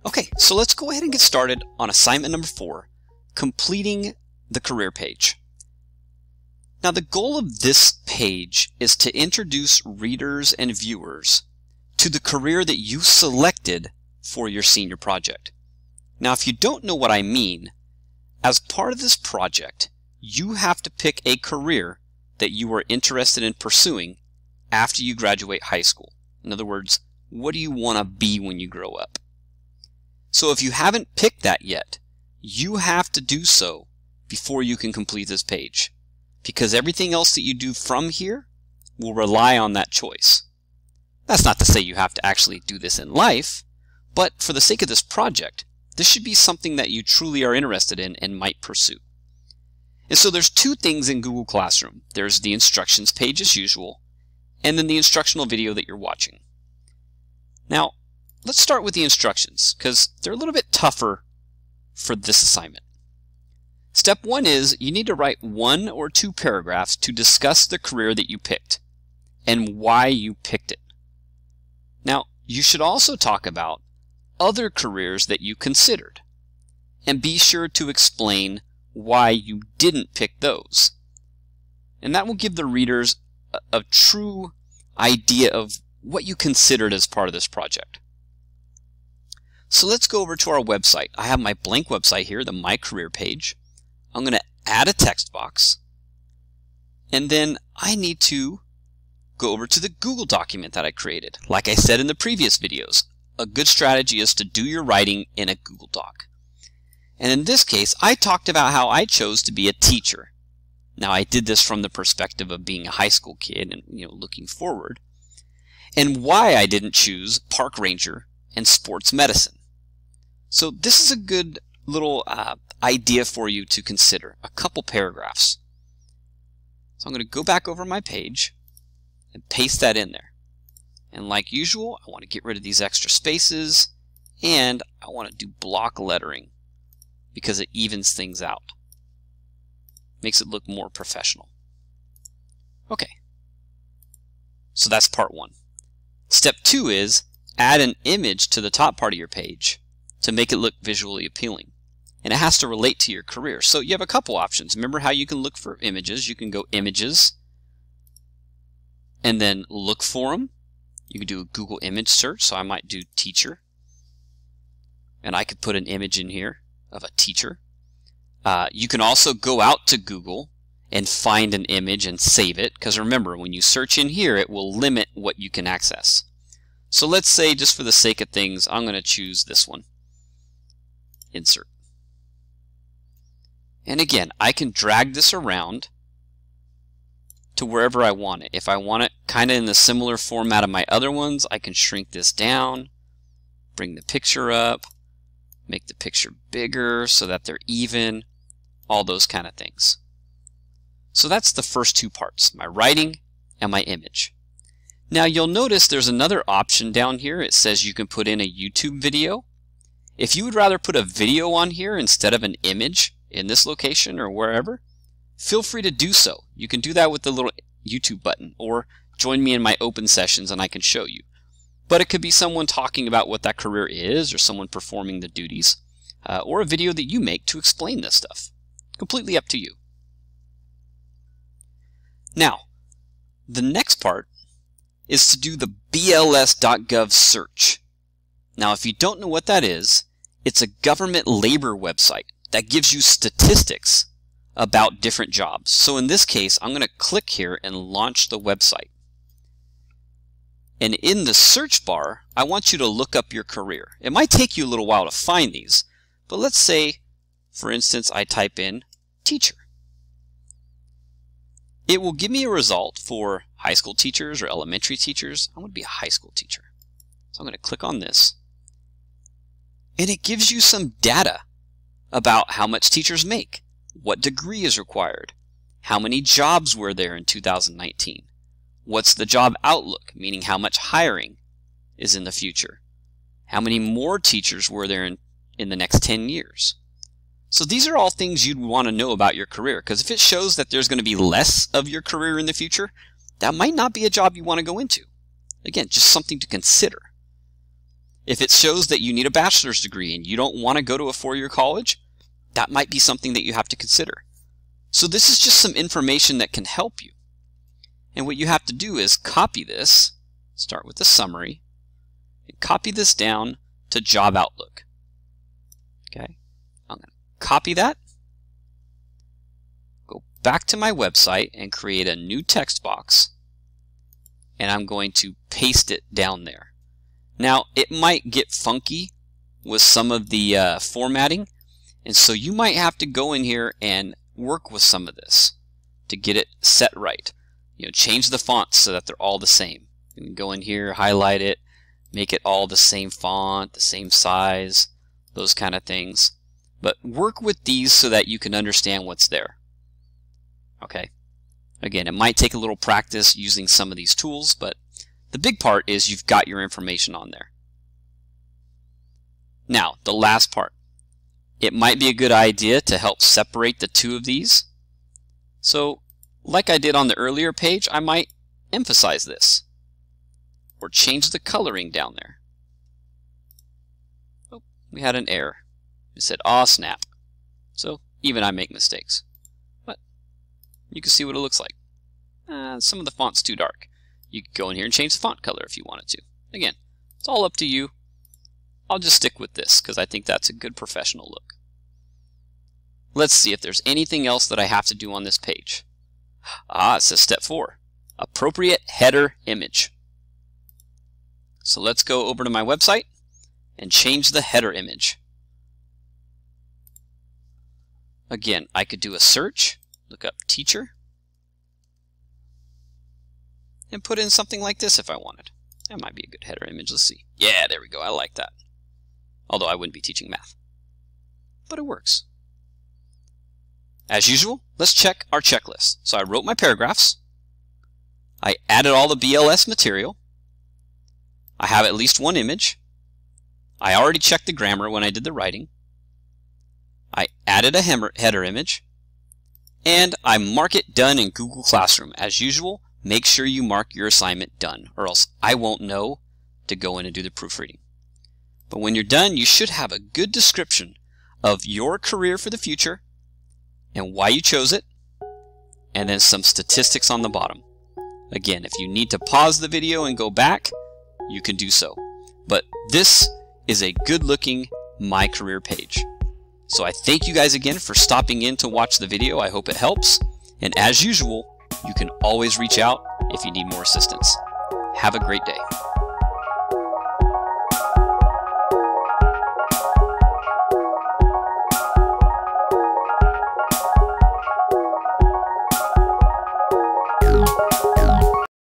Okay, so let's go ahead and get started on assignment number 4, completing the career page. Now the goal of this page is to introduce readers and viewers to the career that you selected for your senior project. Now if you don't know what I mean, as part of this project, you have to pick a career that you are interested in pursuing after you graduate high school. In other words, what do you want to be when you grow up? So if you haven't picked that yet, you have to do so before you can complete this page, because everything else that you do from here will rely on that choice. That's not to say you have to actually do this in life, but for the sake of this project, this should be something that you truly are interested in and might pursue. And so there's two things in Google Classroom. There's the instructions page as usual, and then the instructional video that you're watching. Now, let's start with the instructions, because they're a little bit tougher for this assignment. Step 1 is you need to write 1 or 2 paragraphs to discuss the career that you picked and why you picked it. Now, you should also talk about other careers that you considered, and be sure to explain why you didn't pick those. And that will give the readers a true idea of what you considered as part of this project. So let's go over to our website. I have my blank website here, the My Career page. I'm going to add a text box, and then I need to go over to the Google document that I created. Like I said in the previous videos, a good strategy is to do your writing in a Google Doc. And in this case, I talked about how I chose to be a teacher. Now I did this from the perspective of being a high school kid and looking forward, and why I didn't choose park ranger and sports medicine. So this is a good little idea for you to consider, a couple paragraphs. So I'm going to go back over my page and paste that in there. And like usual, I want to get rid of these extra spaces, and I want to do block lettering because it evens things out. Makes it look more professional. Okay. So that's part 1. Step 2 is add an image to the top part of your page to make it look visually appealing. And it has to relate to your career. So you have a couple options. Remember how you can look for images? You can go images and then look for them. You can do a Google image search. So I might do teacher. And I could put an image in here of a teacher. You can also go out to Google and find an image and save it. Because remember, when you search in here, it will limit what you can access. So let's say, just for the sake of things, I'm going to choose this one. Insert. And again, I can drag this around to wherever I want it. If I want it kind of in the similar format of my other ones, I can shrink this down, bring the picture up, make the picture bigger so that they're even, all those kind of things. So that's the first 2 parts, my writing and my image. Now you'll notice there's another option down here. It says you can put in a YouTube video. If you would rather put a video on here instead of an image in this location or wherever, feel free to do so. You can do that with the little YouTube button, or join me in my open sessions and I can show you. But it could be someone talking about what that career is, or someone performing the duties, or a video that you make to explain this stuff. Completely up to you. Now, the next part is to do the BLS.gov search. Now, if you don't know what that is, it's a government labor website that gives you statistics about different jobs. So in this case, I'm going to click here and launch the website. And in the search bar, I want you to look up your career. It might take you a little while to find these, but let's say, for instance, I type in teacher. It will give me a result for high school teachers or elementary teachers. I want to be a high school teacher. So I'm going to click on this. And it gives you some data about how much teachers make, what degree is required, how many jobs were there in 2019, what's the job outlook, meaning how much hiring is in the future, how many more teachers were there in the next 10 years. So these are all things you'd want to know about your career, because if it shows that there's going to be less of your career in the future, that might not be a job you want to go into. Again, just something to consider. If it shows that you need a bachelor's degree and you don't want to go to a four-year college, that might be something that you have to consider. So this is just some information that can help you. And what you have to do is copy this, start with the summary, and copy this down to Job Outlook. Okay, I'm going to copy that, go back to my website and create a new text box, and I'm going to paste it down there. Now, it might get funky with some of the formatting, and so you might have to go in here and work with some of this to get it set right. You know, change the fonts so that they're all the same. You can go in here, highlight it, make it all the same font, the same size, those kind of things. But work with these so that you can understand what's there. Okay? Again, it might take a little practice using some of these tools, but the big part is you've got your information on there. Now, the last part. It might be a good idea to help separate the two of these. So, like I did on the earlier page, I might emphasize this or change the coloring down there. Oh, we had an error. It said, "Aw, snap." So, even I make mistakes. But you can see what it looks like. Some of the font's too dark. You could go in here and change the font color if you wanted to. Again, it's all up to you. I'll just stick with this because I think that's a good professional look. Let's see if there's anything else that I have to do on this page. It says step 4, appropriate header image. So let's go over to my website and change the header image. Again, I could do a search, look up teacher, and put in something like this if I wanted. That might be a good header image. Let's see. Yeah, there we go. I like that. Although I wouldn't be teaching math. But it works. As usual, let's check our checklist. So I wrote my paragraphs. I added all the BLS material. I have at least one image. I already checked the grammar when I did the writing. I added a header image. And I mark it done in Google Classroom. As usual, make sure you mark your assignment done, or else I won't know to go in and do the proofreading. But when you're done, you should have a good description of your career for the future and why you chose it, and then some statistics on the bottom. Again, if you need to pause the video and go back, you can do so. But this is a good-looking My Career page. So I thank you guys again for stopping in to watch the video. I hope it helps. And as usual, you can always reach out if you need more assistance. Have a great day.